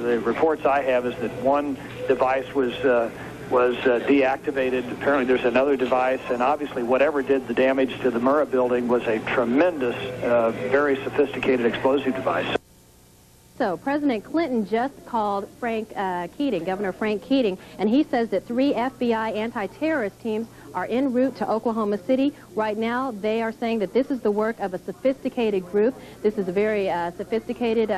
The reports I have is that one device was deactivated. Apparently there's another device, and obviously whatever did the damage to the Murrah building was a tremendous, very sophisticated explosive device. So President Clinton just called Frank Keating, Governor Frank Keating, and he says that 3 FBI anti-terrorist teams are en route to Oklahoma City. Right now, they are saying that this is the work of a sophisticated group. This is a very sophisticated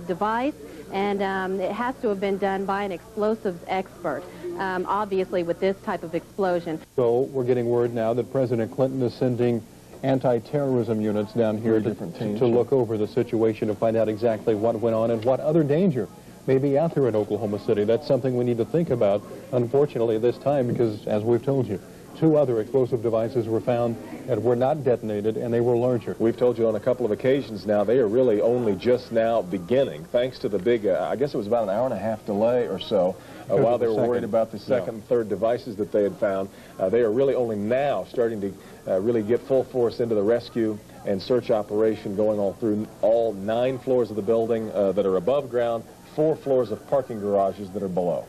device, and it has to have been done by an explosives expert, obviously with this type of explosion. So we're getting word now that President Clinton is sending anti-terrorism units down here to look over the situation to find out exactly what went on and what other danger may be out there in Oklahoma City. That's something we need to think about, unfortunately, this time, because, as we've told you, 2 other explosive devices were found that were not detonated, and they were larger. We've told you on a couple of occasions now, they are really only just now beginning, thanks to the big, I guess it was about an hour-and-a-half delay or so, while they were worried about the second and third devices that they had found. They are really only now starting to really get full force into the rescue and search operation, going all through all 9 floors of the building that are above ground, 4 floors of parking garages that are below.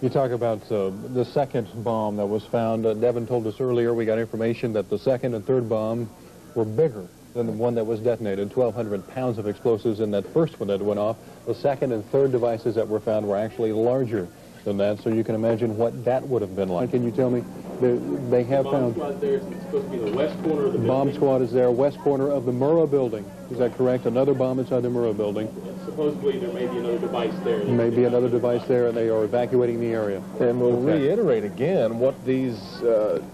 You talk about the second bomb that was found. Devin told us earlier, we got information that the second and third bomb were bigger than the one that was detonated. 1,200 pounds of explosives in that first one that went off. The second and third devices that were found were actually larger than that, so you can imagine what that would have been like. Can you tell me, they have found... The bomb squad there is supposed to be the west corner of the building. Bomb squad is there, west corner of the Murrah building. Is that correct? Another bomb inside the Murrah building. Supposedly there may be another device there. There may be another device there, and they are evacuating the area. And we'll reiterate again what these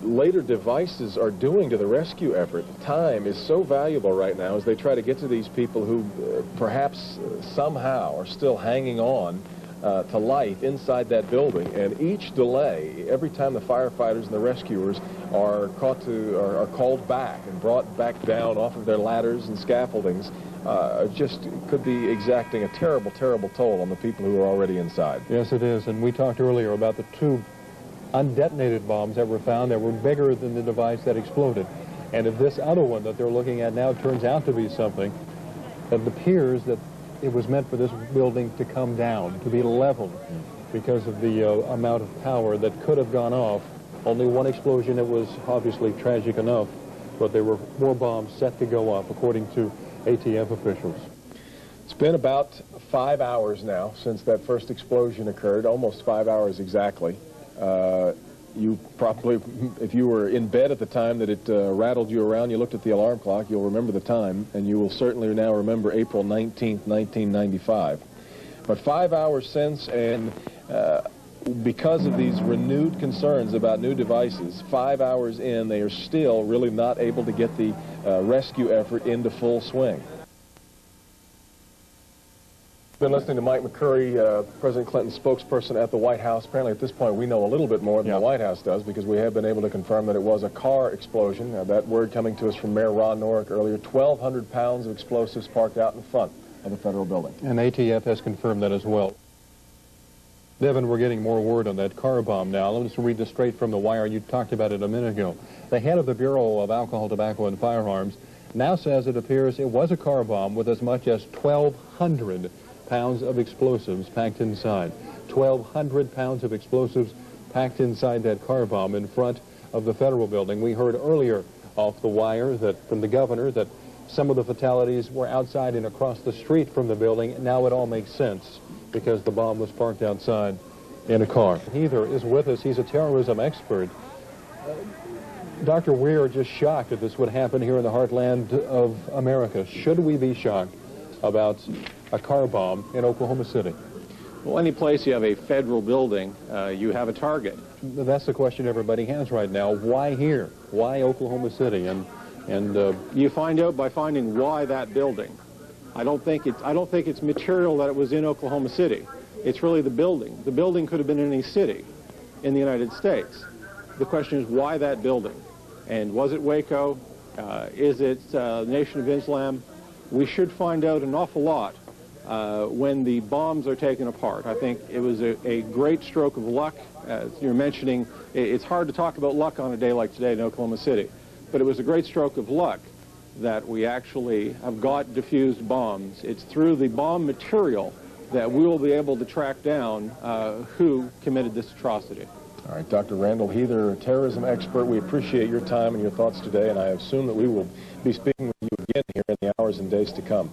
later devices are doing to the rescue effort. Time is so valuable right now as they try to get to these people who perhaps somehow are still hanging on to life inside that building, and each delay, every time the firefighters and the rescuers are called back and brought back down off of their ladders and scaffoldings, just could be exacting a terrible, terrible toll on the people who are already inside. Yes, it is, and we talked earlier about the 2 undetonated bombs that were found that were bigger than the device that exploded. And if this other one that they're looking at now turns out to be something, it appears that it was meant for this building to come down, to be leveled, because of the amount of power that could have gone off. Only one explosion, it was obviously tragic enough, but there were more bombs set to go off, according to ATF officials. It's been about 5 hours now since that first explosion occurred, almost 5 hours exactly. You probably, if you were in bed at the time that it rattled you around, you looked at the alarm clock, you'll remember the time, and you will certainly now remember April 19th, 1995. But 5 hours since, and because of these renewed concerns about new devices, 5 hours in, they are still really not able to get the rescue effort into full swing. Been listening to Mike McCurry, President Clinton's spokesperson at the White House. Apparently at this point we know a little bit more than the White House does, because we have been able to confirm that it was a car explosion. That word coming to us from Mayor Ron Norick earlier. 1,200 pounds of explosives parked out in front of the federal building. And ATF has confirmed that as well. Devin, we're getting more word on that car bomb now. Let me just read this straight from the wire. You talked about it a minute ago. The head of the Bureau of Alcohol, Tobacco, and Firearms now says it appears it was a car bomb with as much as 1,200 pounds of explosives packed inside. 1,200 pounds of explosives packed inside that car bomb in front of the federal building. We heard earlier off the wire that from the governor that some of the fatalities were outside and across the street from the building. Now it all makes sense because the bomb was parked outside in a car. Heather is with us. He's a terrorism expert. Dr. Weir just shocked that this would happen here in the heartland of America. Should we be shocked about a car bomb in Oklahoma City? Well, any place you have a federal building, you have a target. That's the question everybody has right now. Why here? Why Oklahoma City? And you find out by finding why that building. I don't think it's material that it was in Oklahoma City. It's really the building. The building could have been in any city in the United States. The question is why that building? And was it Waco? Is it the Nation of Islam? We should find out an awful lot when the bombs are taken apart. I think it was a great stroke of luck. As you're mentioning, it's hard to talk about luck on a day like today in Oklahoma City, but it was a great stroke of luck that we actually have got diffused bombs. It's through the bomb material that we will be able to track down who committed this atrocity. All right, Dr. Randall Heather, a terrorism expert, we appreciate your time and your thoughts today, and I assume that we will be speaking with you again here in the hours and days to come.